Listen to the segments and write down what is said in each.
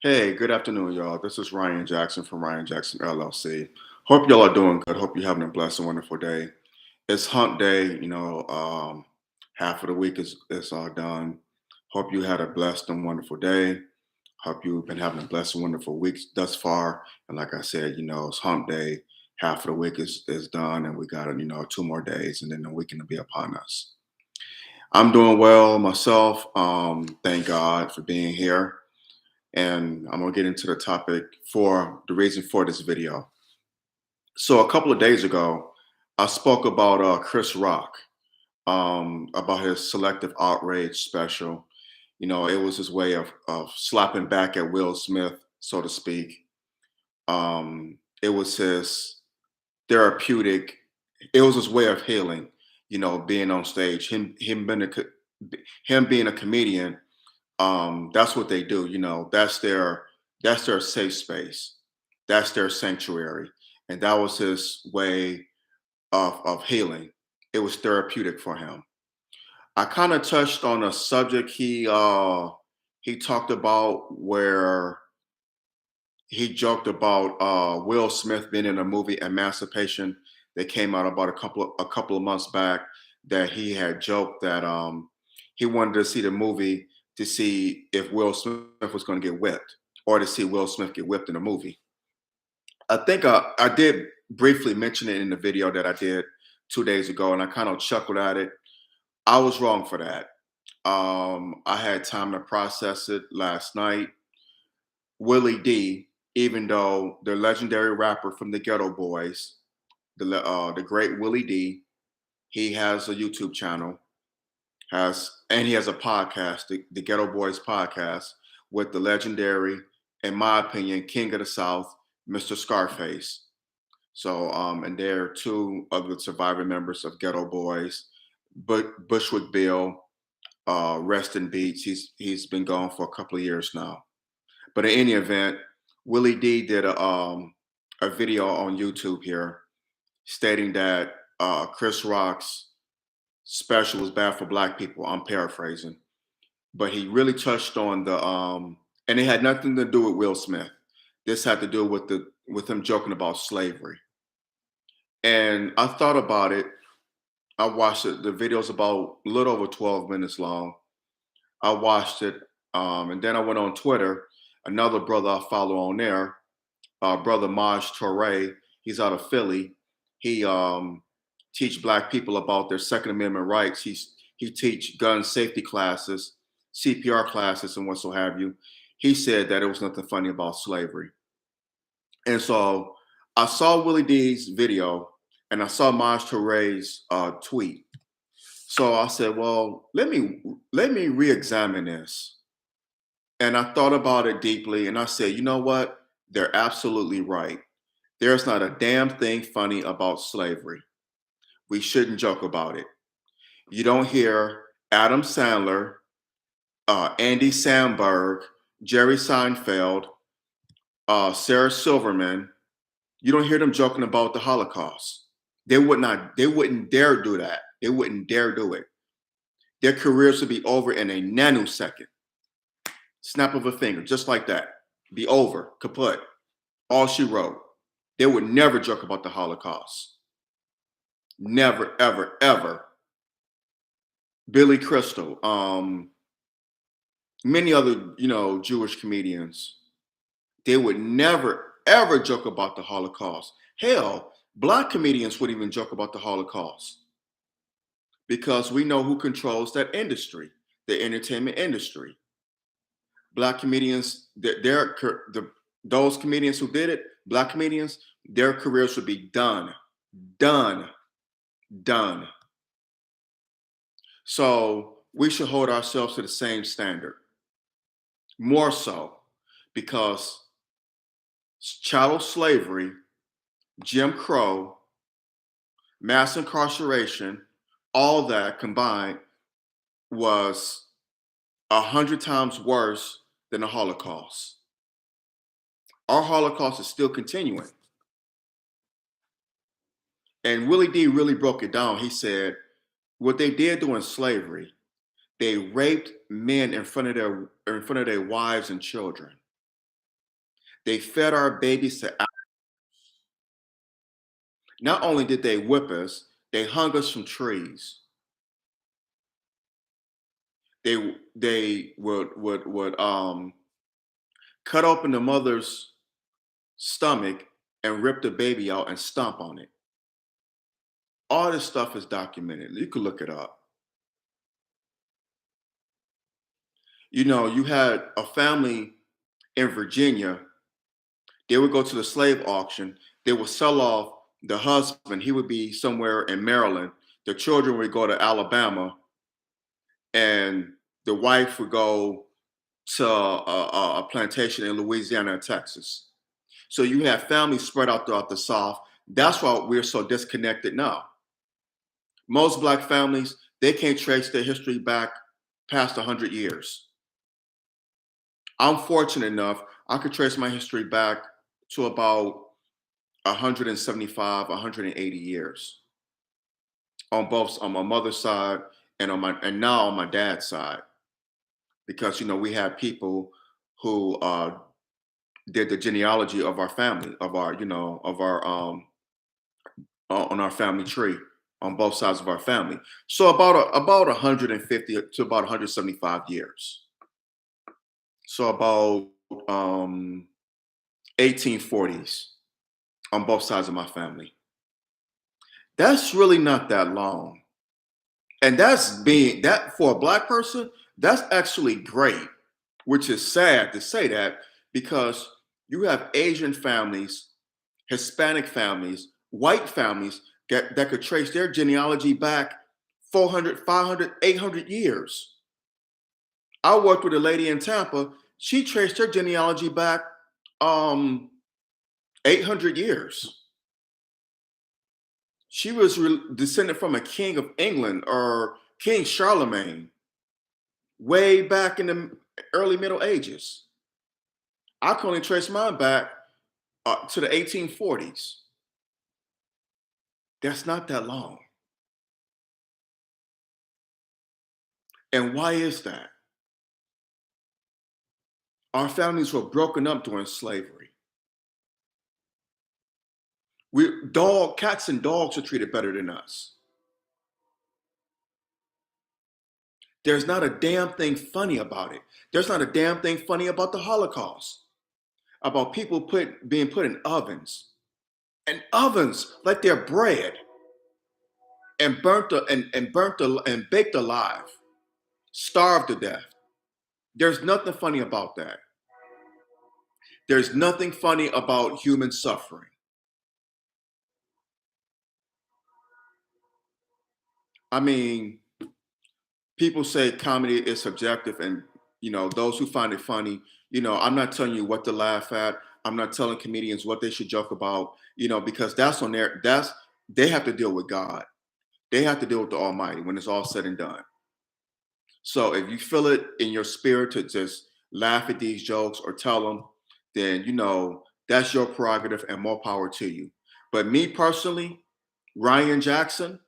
Hey, good afternoon, y'all. This is Ryan Jackson from Ryan Jackson LLC. Hope y'all are doing good. Hope you're having a blessed and wonderful day. It's hump day, half of the week is all done. Hope you had a blessed and wonderful day. Hope you've been having a blessed and wonderful week thus far. And like I said, it's hump day. Half of the week is done, and we got, 2 more days, and then the weekend will be upon us. I'm doing well myself. Thank God for being here, and I'm gonna get into the topic for the reason for this video. So a couple of days ago, I spoke about Chris Rock, about his selective outrage special. It was his way of slapping back at Will Smith, so to speak. It was his therapeutic. It was his way of healing. Being on stage, him being a comedian. That's what they do. That's their safe space. That's their sanctuary, and that was his way of healing. It was therapeutic for him. I kind of touched on a subject he talked about where he joked about Will Smith being in a movie Emancipation that came out about a couple of months back, that he had joked that he wanted to see the movie to see if Will Smith was going to get whipped, or to see Will Smith get whipped in the movie. I think I did briefly mention it in the video that I did 2 days ago, and I kind of chuckled at it. I was wrong for that. I had time to process it last night. Willie D, even though the legendary rapper from the Ghetto Boys, the great Willie D, he has a YouTube channel, and he has a podcast, the Ghetto Boys podcast, with the legendary, in my opinion, King of the South, Mr. Scarface. So, and there are two of the surviving members of Ghetto Boys, but Bushwick Bill, rest in peace. He's been gone for a couple of years now. But in any event, Willie D did a video on YouTube here stating that Chris Rock's special was bad for black people. I'm paraphrasing, but he really touched on and it had nothing to do with Will Smith. This had to do with him joking about slavery. And I thought about it. I watched it. The video's about a little over 12 minutes long. I watched it, and then I went on Twitter. Another brother I follow on there, brother Maj Toure. He's out of Philly. He teach black people about their Second Amendment rights. He teach gun safety classes, CPR classes, and what so have you. He said that it was nothing funny about slavery. And so I saw Willie D's video, and I saw Maj Toure's tweet. So I said, well, let me re-examine this. And I thought about it deeply, and I said, you know what? They're absolutely right. There's not a damn thing funny about slavery. We shouldn't joke about it. You don't hear Adam Sandler, Andy Samberg, Jerry Seinfeld, Sarah Silverman. You don't hear them joking about the Holocaust. They wouldn't dare do that. They wouldn't dare do it. Their careers would be over in a nanosecond. Snap of a finger, just like that. Be over, kaput. All she wrote. They would never joke about the Holocaust. Never, ever, ever. Billy Crystal, many other, Jewish comedians, they would never, ever joke about the Holocaust. Hell, black comedians wouldn't even joke about the Holocaust, because we know who controls that industry, the entertainment industry. Black comedians, those comedians who did it, black comedians, their careers would be done, done, done. So we should hold ourselves to the same standard, more so, because chattel slavery, Jim Crow, mass incarceration, all that combined was 100 times worse than the Holocaust. Our Holocaust is still continuing. And Willie D really broke it down. He said, what they did during slavery, they raped men in front of their wives and children. They fed our babies to not only did they whip us, they hung us from trees. They would cut open the mother's stomach and rip the baby out and stomp on it. All this stuff is documented. You can look it up. You know, you had a family in Virginia. They would go to the slave auction. They would sell off the husband. He would be somewhere in Maryland. The children would go to Alabama, and the wife would go to a plantation in Louisiana and Texas. So you have families spread out throughout the South. That's why we're so disconnected now. Most Black families, they can't trace their history back past 100 years. I'm fortunate enough, I could trace my history back to about 175, 180 years on both on my mother's side and now on my dad's side, because you know we have people who did the genealogy of our family, of our you know of our on our family tree on both sides of our family. So about 150 to about 175 years. So about 1840s on both sides of my family. That's really not that long. And that's being that for a Black person, that's actually great, which is sad to say that because you have Asian families, Hispanic families, white families that could trace their genealogy back 400, 500, 800 years. I worked with a lady in Tampa. She traced her genealogy back 800 years. She was descended from a king of England or King Charlemagne way back in the early Middle Ages. I can only trace mine back to the 1840s. That's not that long. And why is that? Our families were broken up during slavery. Cats and dogs are treated better than us. There's not a damn thing funny about it. There's not a damn thing funny about the Holocaust, about people being put in ovens, and ovens like they're bread, and and baked alive, starved to death. There's nothing funny about that. There's nothing funny about human suffering. I mean, people say comedy is subjective, and you know, those who find it funny, you know, I'm not telling you what to laugh at. I'm not telling comedians what they should joke about, you know, because that's they have to deal with God. They have to deal with the Almighty when it's all said and done. So if you feel it in your spirit to just laugh at these jokes or tell them, then you know that's your prerogative and more power to you. But me personally, Ryan Jackson,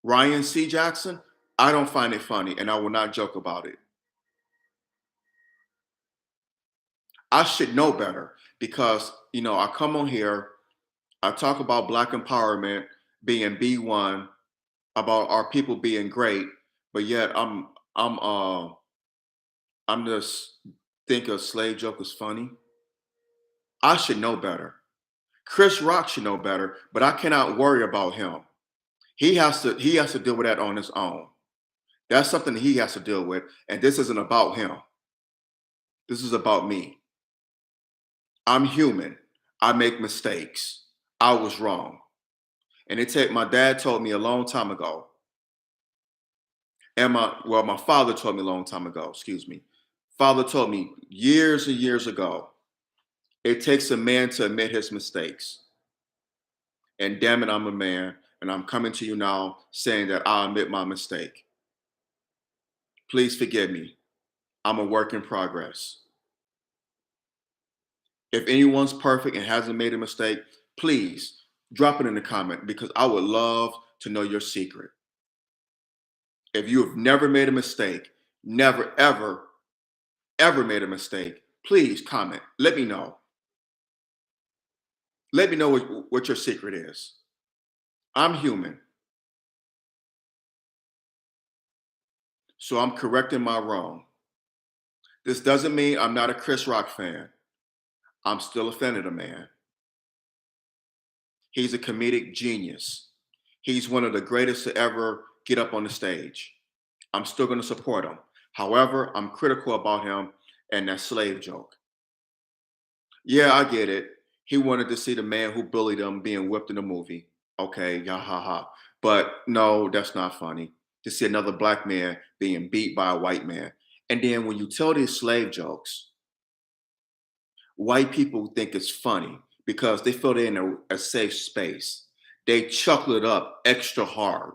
Ryan C. Jackson, I don't find it funny and I will not joke about it. I should know better because, you know, I come on here, I talk about Black empowerment being B1, about our people being great, but yet I'm just think a slave joke is funny. I should know better. Chris Rock should know better, but I cannot worry about him. He has to deal with that on his own. That's something that he has to deal with, and this isn't about him. This is about me. I'm human. I make mistakes. I was wrong. And my dad told me a long time ago, and my father told me a long time ago, excuse me. Father told me years and years ago, it takes a man to admit his mistakes. And damn it, I'm a man, and I'm coming to you now saying that I admit my mistake. Please forgive me. I'm a work in progress. If anyone's perfect and hasn't made a mistake, please drop it in the comment because I would love to know your secret. If you have never made a mistake, never, ever, ever made a mistake, Please comment. Let me know. Let me know what your secret is. I'm human, so I'm correcting my wrong. This doesn't mean I'm not a Chris Rock fan. I'm still a fan of the man. He's a comedic genius. He's one of the greatest to ever get up on the stage. I'm still going to support him. However, I'm critical about him and that slave joke. Yeah, I get it. He wanted to see the man who bullied him being whipped in the movie. Okay, yeah, ha ha. But no, that's not funny. To see another black man being beat by a white man. And then when you tell these slave jokes, white people think it's funny because they feel they're in a safe space. They chuckle it up extra hard.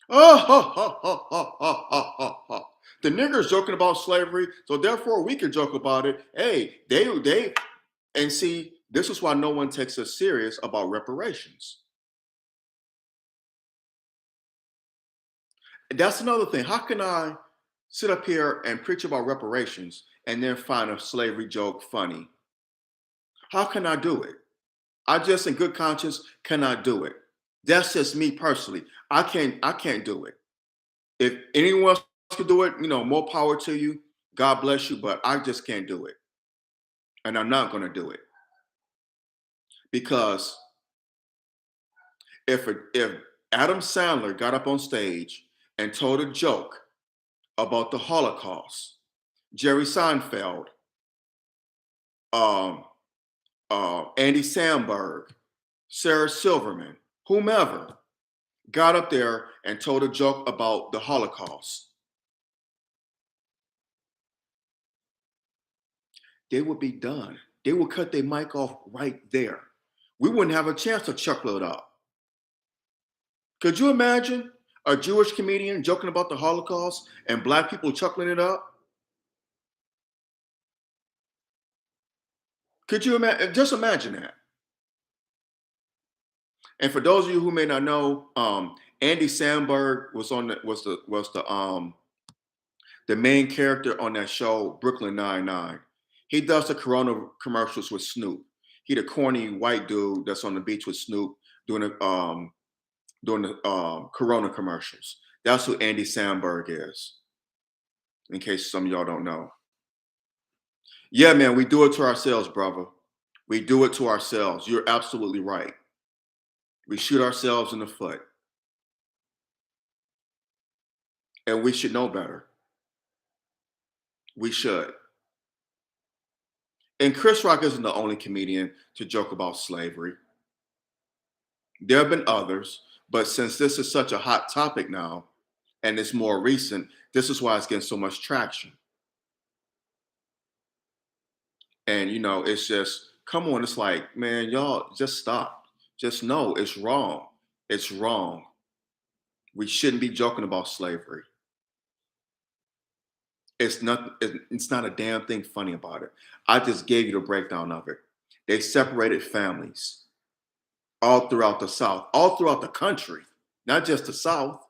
Oh, ha, ha, ha, ha, ha, ha, ha, ha. The niggers joking about slavery, so therefore we can joke about it. Hey, and see, this is why no one takes us serious about reparations. And that's another thing. How can I sit up here and preach about reparations and then find a slavery joke funny? How can I do it? I just in good conscience cannot do it. That's just me personally. I can't do it. If anyone else can do it, more power to you. God bless you, but I just can't do it. And I'm not going to do it. Because if Adam Sandler got up on stage and told a joke about the Holocaust, Jerry Seinfeld, um, Andy Samberg, Sarah Silverman, whomever, got up there and told a joke about the Holocaust, they would be done. They would cut their mic off right there. We wouldn't have a chance to chuckle it up. Could you imagine a Jewish comedian joking about the Holocaust and black people chuckling it up? Could you imagine? Just imagine that. And for those of you who may not know, Andy Samberg was the main character on that show, Brooklyn Nine-Nine. He does the Corona commercials with Snoop. He the corny white dude that's on the beach with Snoop doing the Corona commercials. That's who Andy Samberg is, in case some of y'all don't know. Yeah, man, we do it to ourselves, brother. We do it to ourselves. You're absolutely right. We shoot ourselves in the foot. And we should know better. We should. And Chris Rock isn't the only comedian to joke about slavery. There have been others, but since this is such a hot topic now and it's more recent, this is why it's getting so much traction. And it's just, come on, it's like, man, y'all just stop. Just know it's wrong. It's wrong. We shouldn't be joking about slavery. It's not a damn thing funny about it. I just gave you the breakdown of it. They separated families all throughout the South, all throughout the country, not just the South.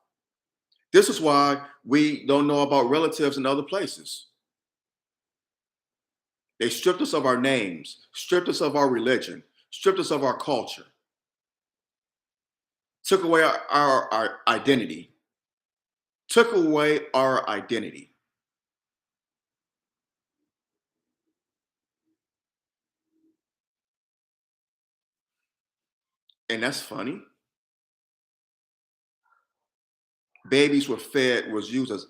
This is why we don't know about relatives in other places. They stripped us of our names, stripped us of our religion, stripped us of our culture, took away our identity, took away our identity. And that's funny. Babies were fed, was used as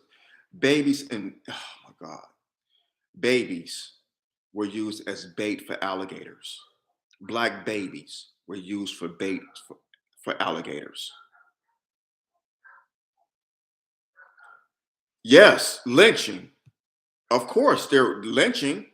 babies, and oh my God, babies were used as bait for alligators. Black babies were used for bait for alligators. Yes, lynching. Of course, they're lynching.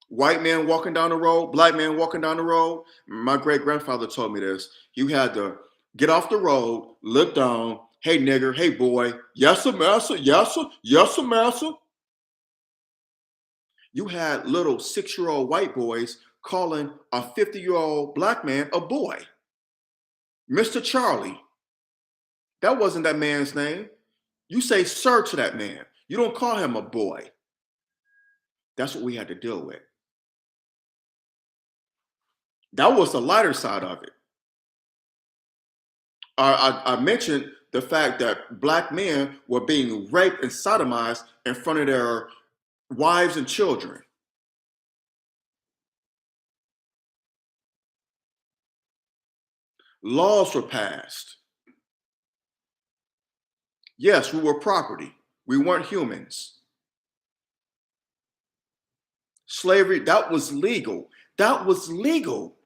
White man walking down the road, black man walking down the road. My great grandfather told me this. You had to get off the road, look down. Hey, nigger. Hey, boy. Yes, sir, master. Yes, sir. Yes, sir, master. You had little 6-year-old white boys calling a 50-year-old black man a boy. Mr. Charlie. That wasn't that man's name. You say sir to that man. You don't call him a boy. That's what we had to deal with. That was the lighter side of it. I mentioned the fact that black men were being raped and sodomized in front of their wives and children. Laws were passed. Yes, we were property. We weren't humans. Slavery, that was legal. That was legal.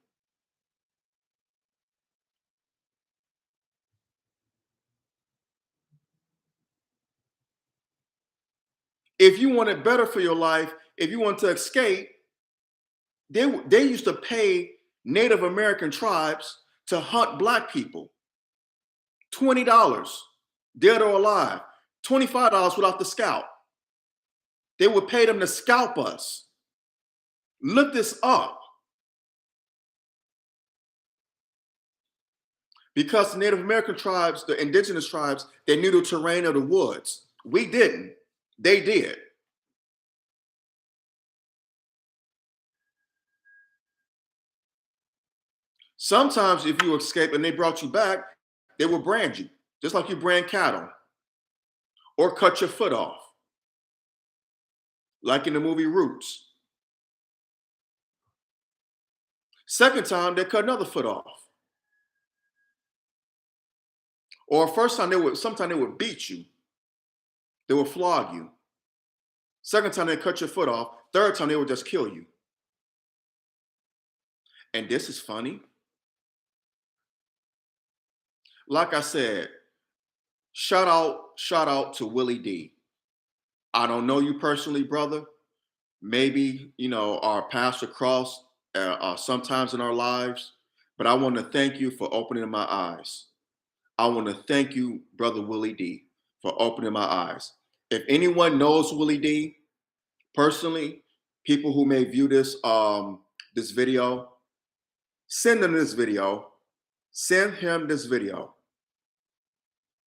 If you wanted better for your life, if you want to escape, they used to pay Native American tribes to hunt black people. $20, dead or alive. $25 without the scalp. They would pay them to scalp us. Look this up. Because the Native American tribes, the indigenous tribes, they knew the terrain of the woods. We didn't. They did. Sometimes if you escape and they brought you back, they will brand you, just like you brand cattle, or cut your foot off, like in the movie Roots. Second time, they cut another foot off. Or first time sometimes they would beat you. They would flog you. Second time they cut your foot off. Third time they would just kill you. And this is funny. Like I said, shout out to Willie D. I don't know you personally, brother. Maybe, our paths cross sometimes in our lives, but I want to thank you for opening my eyes. I want to thank you, brother Willie D, for opening my eyes. If anyone knows Willie D personally, people who may view this video, send them this video. Send him this video.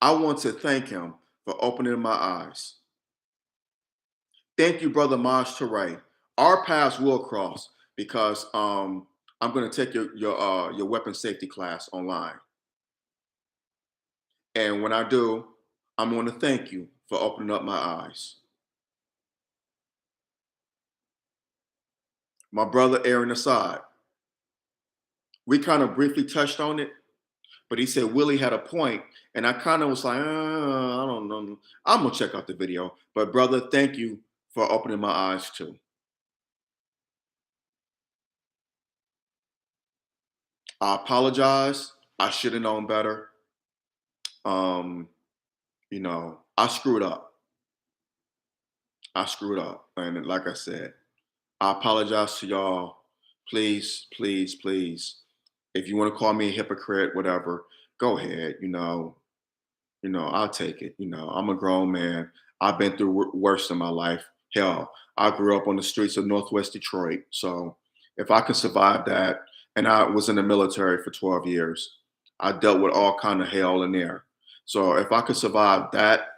I want to thank him for opening my eyes. Thank you, brother Maj Toure. Our paths will cross because I'm going to take your weapon safety class online. And when I do, I'm going to thank you for opening up my eyes. My brother Aaron Assad, we kind of briefly touched on it, but he said Willie had a point, and I kind of was like, I don't know. I'm going to check out the video. But brother, thank you for opening my eyes too. I apologize. I should have known better. I screwed up. And like I said, I apologize to y'all. Please, please, please. If you want to call me a hypocrite, whatever, go ahead. I'll take it. I'm a grown man. I've been through worse in my life. Hell, I grew up on the streets of Northwest Detroit. So if I can survive that, and I was in the military for 12 years, I dealt with all kind of hell in there. So if I could survive that,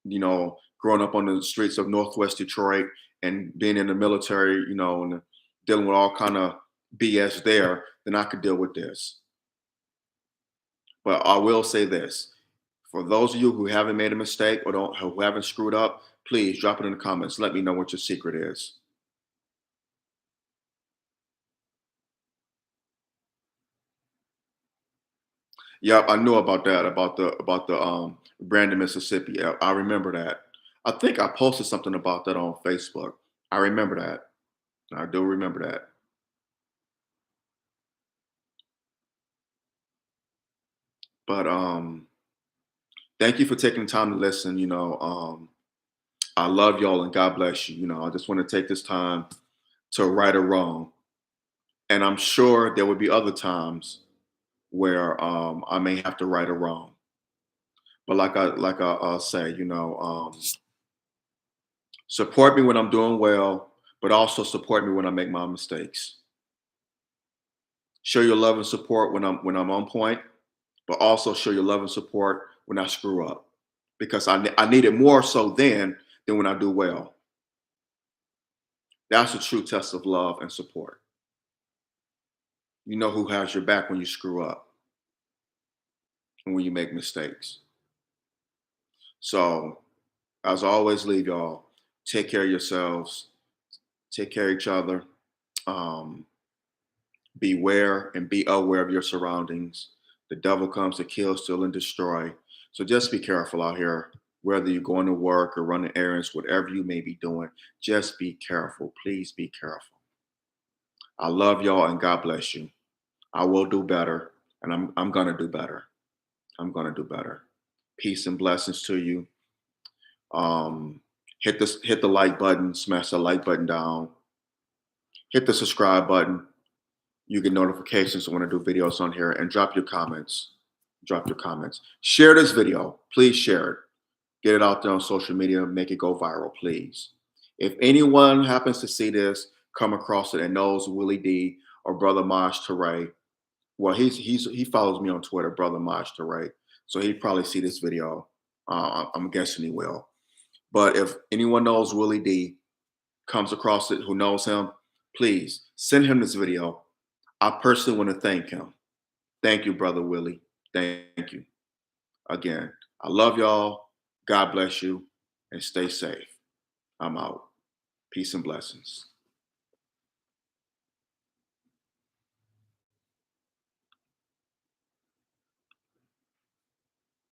growing up on the streets of Northwest Detroit and being in the military, and dealing with all kind of BS there, then I could deal with this. But I will say this. For those of you who haven't made a mistake or who haven't screwed up, please drop it in the comments. Let me know what your secret is. Yep, I knew about that, about the Brandon, Mississippi. Yep, I remember that. I think I posted something about that on Facebook. I remember that. I do remember that. But thank you for taking the time to listen. I love y'all and God bless you. I just want to take this time to right or wrong. And I'm sure there would be other times where I may have to right or wrong. But like I say, support me when I'm doing well, but also support me when I make my mistakes. Show your love and support when I'm on point, but also show your love and support when I screw up because I need it more so then than when I do well. That's a true test of love and support. You know who has your back when you screw up and when you make mistakes. So, as I always leave y'all, take care of yourselves, take care of each other. Um, Beware and be aware of your surroundings. The devil comes to kill, steal, and destroy. So just be careful out here, whether you're going to work or running errands, whatever you may be doing, just be careful. Please be careful. I love y'all and God bless you. I will do better and I'm gonna do better. I'm gonna do better. Peace and blessings to you. Um, hit the like button, smash the like button down, hit the subscribe button. You get notifications when I do videos on here, and drop your comments. Drop your comments. Share this video. Please share it. Get it out there on social media. Make it go viral, please. If anyone happens to see this, come across it, and knows Willie D or Brother Maj Toure, well, he follows me on Twitter, Brother Maj Toure, so he'd probably see this video. I'm guessing he will. But if anyone knows Willie D, comes across it, who knows him, please send him this video. I personally want to thank him. Thank you, Brother Willie. Thank you. Again, I love y'all. God bless you and stay safe. I'm out. Peace and blessings.